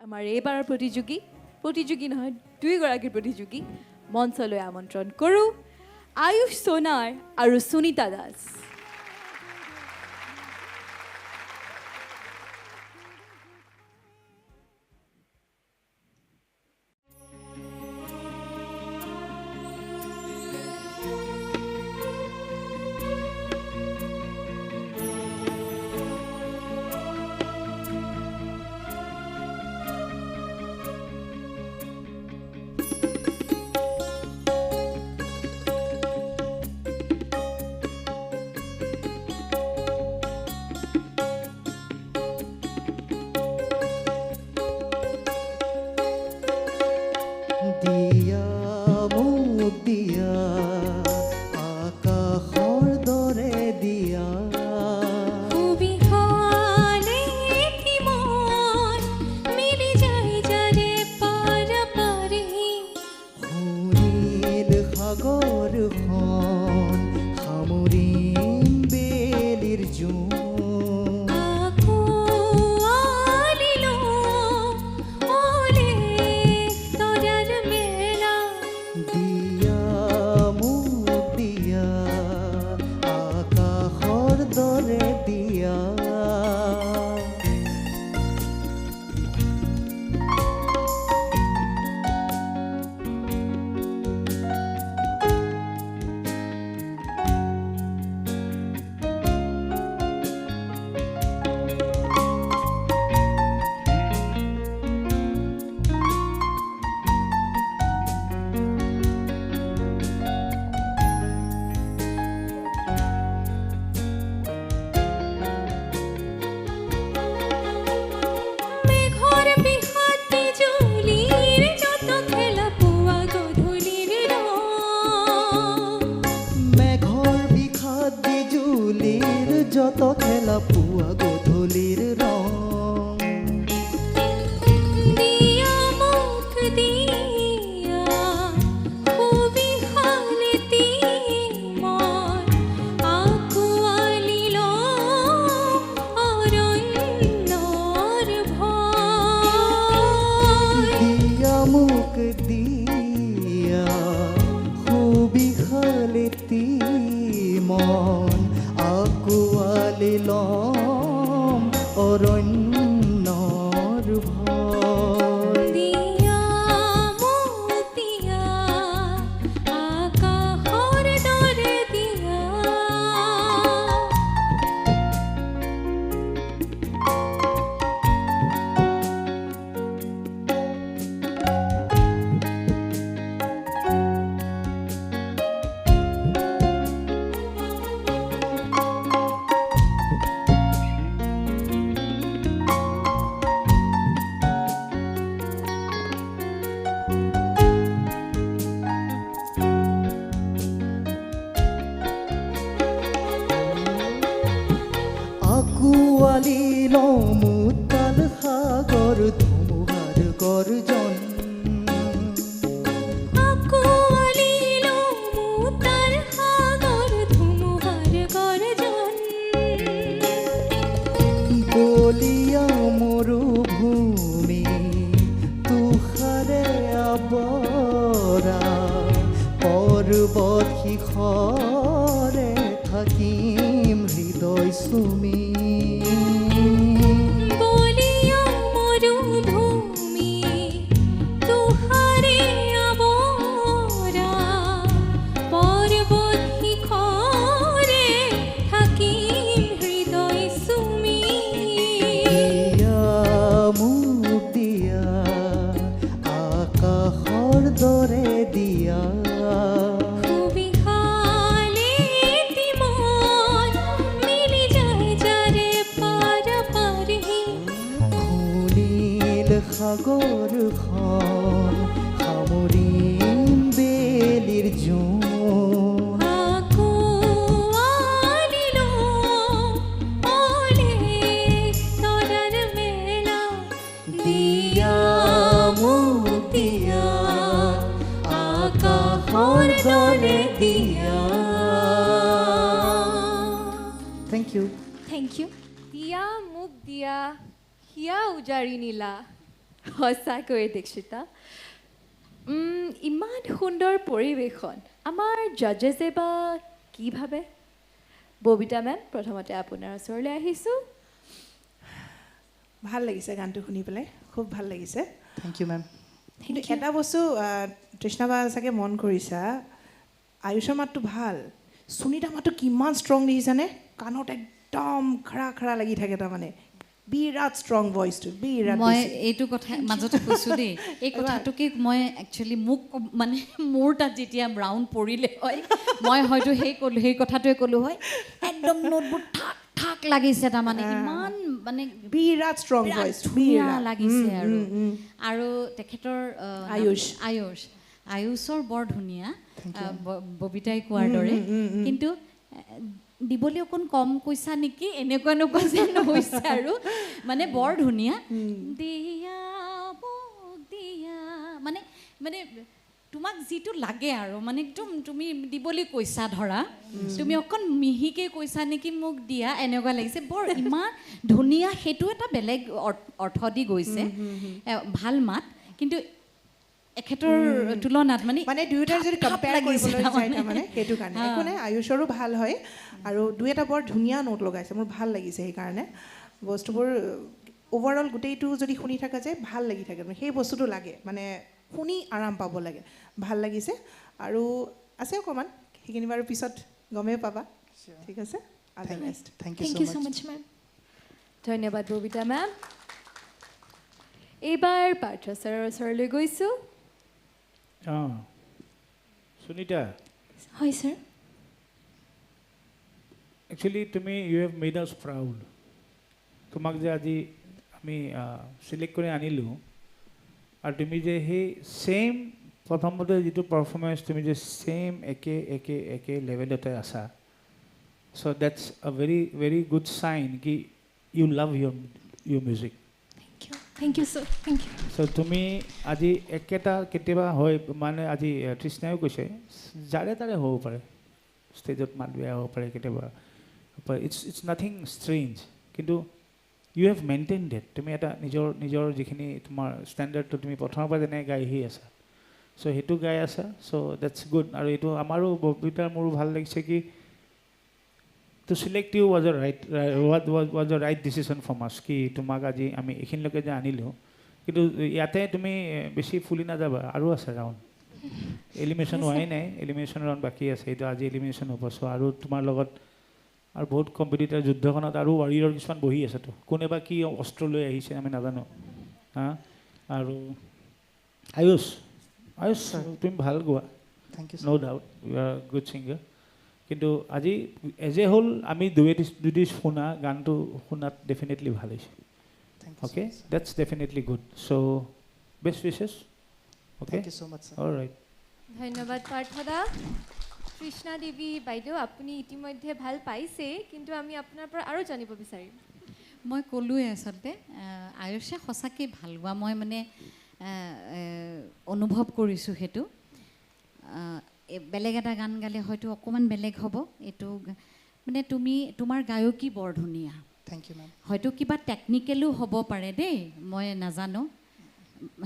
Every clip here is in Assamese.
আমাৰ এইবাৰৰ প্ৰতিযোগী নহয় দুইগৰাকী প্ৰতিযোগী মঞ্চলৈ আমন্ত্ৰণ কৰোঁ আয়ুষ সোনাৰ আৰু সুনিতা দাস। দিয়া মোক দিয়া আকাশৰ দৰে দিয়া সুনীল সাগৰখন সামৰিম বেলিৰ জোন যত খেলা পুয়া গধূলির রং দিয়া মুখ দিয়া খুবই হালতি মন আকুয়ালিল অরণ্যর ভয় দিয়া মুখ দিয়া খুবই হালতি মন আকুয়ালিলম অরণ্যর ভয় দিয়া মুখ দিয়া আকাশৰ দৰে দিয়া আকুয়ালিল মুতাল সাগৰ ধুমুহাৰ গৰ্জন আকুয়ালিল মুতাল সাগৰ ধুমুহাৰ গৰ্জন বলিয়া মৰুভূমি তুষাৰে আবৰা পৰ্বত শিখৰে থাকিম হৃদয় চুমি বলিয়া মৰুভূমি তুষাৰে আবৰা পৰ্বত শিখৰে থাকিম হৃদয় চুমি দিয়া মোক দিয়া আকাশৰ দৰে দিয়া খুবই হালতি মন মিলি যায় যাৰে পাৰাপাৰি সুনীল সাগৰখন সামৰিম বেলিৰ জোন আকুয়ালিল অলেখ তৰাৰ মেলা দিয়া মোক দিয়া আকাশৰ দৰে দিয়া। Thank you. Thank you. দিয়া মুখ দিয়া হিয়া উজাৰি নীলা সঁচাকৈ দীক্ষিতা ইমান সুন্দৰ পৰিৱেশন আমাৰ জাজেছে বা কি ভাবে ববিতা মেম প্ৰথমতে আপোনাৰ ওচৰলৈ আহিছোঁ ভাল লাগিছে গানটো শুনি পেলাই খুব ভাল লাগিছে থেংক ইউ মেম কিন্তু এটা বস্তু তৃষ্ণা বা চাগে মন কৰিছা আয়ুষৰ মাতটো ভাল সুনিতা মাতটো কিমান ষ্ট্ৰং দেখিছানে কাণত একদম খাৰা খাৰা লাগি থাকে তাৰমানে বিৰাট ষ্ট্ৰং ভইচটো বিৰাট মই এইটো কথা মাজতে কৈছোঁ দেই এই কথাটোকে মই একচুৱেলি মোক মানে মোৰ তাত যেতিয়া ৰাউণ্ড পৰিলে হয় মই হয়তো সেই কথাটোৱে ক'লোঁ হয় একদম নোটবোৰ ঠাক ঠাক লাগিছে তাৰমানে ইমান মানে বিৰাট ষ্ট্ৰং বিৰাট ভইচ ধুনীয়া লাগিছে আৰু তেখেতৰ আয়ুষৰ বৰ ধুনীয়া ববিতাই কোৱাৰ দৰে কিন্তু দিবলৈ অকণ কম কৈছা নেকি এনেকুৱা এনেকুৱা যেন হৈছে আৰু মানে বৰ ধুনীয়া দিয়া মোক দিয়া মানে মানে তোমাক যিটো লাগে আৰু মানে একদম তুমি দিবলৈ কৈছা ধৰা তুমি অকণ মিহিকৈ কৈছা নেকি মোক দিয়া এনেকুৱা লাগিছে বৰ ইমান ধুনীয়া সেইটো এটা বেলেগ অৰ্থ দি গৈছে ভাল মাত কিন্তু এখেতৰ তুলনাত মানে মানে দুয়োটাৰ যদি কম্পেয়াৰ কৰিবলৈ যায় তাৰমানে সেইটো কাৰণে একো নাই আয়ুষৰো ভাল হয় আৰু দুই এটা বৰ ধুনীয়া নোট লগাইছে মোৰ ভাল লাগিছে সেইকাৰণে বস্তুবোৰ অভাৰঅল গোটেইটো যদি শুনি থকা যায় ভাল লাগি থাকে সেই বস্তুটো লাগে মানে শুনি আৰাম পাব লাগে ভাল লাগিছে আৰু আছে অকণমান সেইখিনি বাৰু পিছত গমেই পাবা ঠিক আছে all the best thank Thank you you so so much much, ma'am. ধন্যবাদ ববিতা মেম এইবাৰ পাৰ্থ ছাৰৰ ওচৰলৈ গৈছোঁ সুনিতা Hi, sir. একচুৱেলি তুমি ইউ হেভ মেড আছ প্ৰাউড তোমাক যে আজি আমি চিলেক্ট কৰি আনিলোঁ আৰু তুমি যে সেই ছেইম প্ৰথমতে যিটো পাৰফৰ্মেঞ্চ তুমি যে ছেইম একে লেভেলতে আছা চ' ডেটছ আ ভেৰি গুড চাইন কি you love Euro music Thank you. Thank you, sir. Thank you. চ' তুমি আজি একেটা কেতিয়াবা হয় মানে আজি তৃষ্ণায়ো কৈছে যাৰে তাৰে হ'ব পাৰে ষ্টেজত মাত বেয়া হ'ব পাৰে কেতিয়াবা ইটছ নাথিং ষ্ট্ৰেঞ্জ কিন্তু ইউ হেভ মেইনটেইন ডেট তুমি এটা নিজৰ যিখিনি তোমাৰ ষ্টেণ্ডাৰ্ডটো তুমি প্ৰথমৰ পৰা যেনে গাই আহি আছা চ' সেইটো গাই আছা চ' ডেটছ গুড আৰু এইটো আমাৰো ববিতাৰ মোৰো ভাল লাগিছে কি to select you was a right decision from us কি তোমাক আজি আমি এইখিনিলৈকে যে আনিলোঁ কিন্তু ইয়াতে তুমি বেছি ফুলি নাযাবা আৰু আছে ৰাউণ্ড এলিমিনেশ্যন হোৱাই নাই এলিমিনেশ্যন ৰাউণ্ড বাকী আছে এইটো আজি এলিমিনেশ্যন হ'ব চ' আৰু তোমাৰ লগত আৰু বহুত কম্পিটিটাৰ যুদ্ধখনত আৰু ৱাৰিয়ৰ কিছুমান বহি আছেতো কোনেবা কি অস্ত্ৰ লৈ আহিছে আমি নাজানো হা আৰু আয়ুষ তুমি ভাল গোৱা thank you no' doubt you are good singer কিন্তু আজি এজ এ হ'ল আমি দুই শুনা গানটো শুনাত ডেফিনেটলি ভাল হৈছে okay that's definitely good so' best wishes okay thank you so mass sir all right ধন্যবাদ পাৰ্থদা কৃষ্ণা দেৱী বাইদেউ আপুনি ইতিমধ্যে ভাল পাইছে কিন্তু আমি আপোনাৰ পৰা আৰু জানিব বিচাৰিম মই ক'লোৱে আচলতে আয়ুষে সঁচাকৈ ভাল গোৱা মই মানে অনুভৱ কৰিছোঁ সেইটো বেলেগ এটা গান গালে হয়তো অকণমান বেলেগ হ'ব এইটো মানে তোমাৰ গায়কী বৰ ধুনীয়া থেংক ইউ মেম হয়তো কিবা টেকনিকেলো হ'ব পাৰে দেই মই নাজানো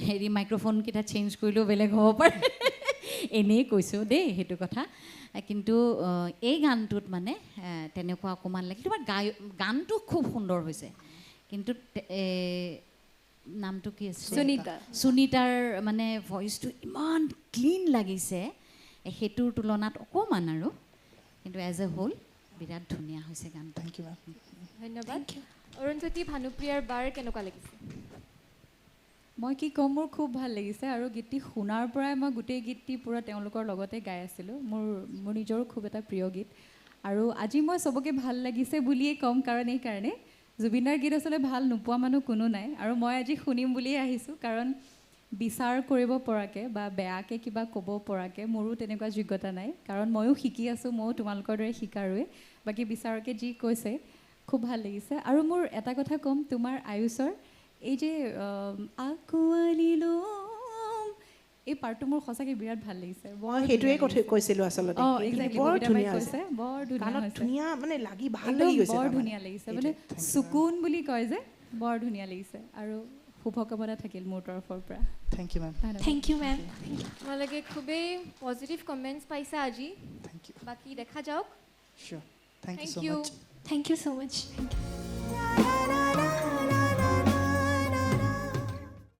হেৰি মাইক্ৰফোনকেইটা চেঞ্জ কৰিলেও বেলেগ হ'ব পাৰে এনেই কৈছোঁ দেই সেইটো কথা কিন্তু এই গানটোত মানে তেনেকুৱা অকণমান লাগে তোমাৰ গানটো খুব সুন্দৰ হৈছে কিন্তু নামটো কি আছে সুনিতাৰ মানে ভইচটো ইমান ক্লিন লাগিছে সেইটোৰ তুলনাত অকণমান আৰু কিন্তু এজ এ হোল বিৰাট ধুনীয়া হৈছে গানটো থেংক ইউ মেম ধন্যবাদ অৰুণজ্যোতি ভানুপ্ৰিয়াৰ বাৰ কেনেকুৱা লাগিছে মই কি ক'ম মোৰ খুব ভাল লাগিছে আৰু গীতটি শুনাৰ পৰাই মই গোটেই গীতটি পূৰা তেওঁলোকৰ লগতে গাই আছিলোঁ মোৰ নিজৰো খুব এটা প্ৰিয় গীত আৰু আজি মই চবকে ভাল লাগিছে বুলিয়েই ক'ম কাৰণ এইকাৰণে জুবিনদাৰ গীত আচলতে ভাল নোপোৱা মানুহ কোনো নাই আৰু মই আজি শুনিম বুলিয়ে আহিছোঁ কাৰণ বিচাৰ কৰিব পৰাকৈ বা বেয়াকৈ কিবা ক'ব পৰাকৈ মোৰো তেনেকুৱা যোগ্যতা নাই কাৰণ ময়ো শিকি আছোঁ ময়ো তোমালোকৰ দৰে শিকাৰোৱে বাকী বিচাৰকে যি কৈছে খুব ভাল লাগিছে আৰু মোৰ এটা কথা ক'ম তোমাৰ আয়ুষৰ এই যে আকুৱালি ল'ম এই পাৰ্টটো মোৰ সঁচাকৈ বিৰাট ভাল লাগিছে মই সেইটোৱে কৈছিলোঁ আচলতে বৰ ধুনীয়া হৈছে বৰ গানত ধুনীয়া মানে লাগি ভাল একদম লাগি গৈছে বৰ ধুনীয়া লাগিছে মানে চুকুন বুলি কয় যে বৰ ধুনীয়া লাগিছে আৰু শুভকামনা থাকিল মোৰ তৰফৰ পৰা থেংক ইউ মেম ধন্যবাদ থেংক ইউ মেম তোমালোকে খুবেই পজিটিভ কমেণ্টছ পাইছা আজি থেংক ইউ বাকী দেখা যাওক চিয়'ৰ thank you thank so' you much thank you so' much thank U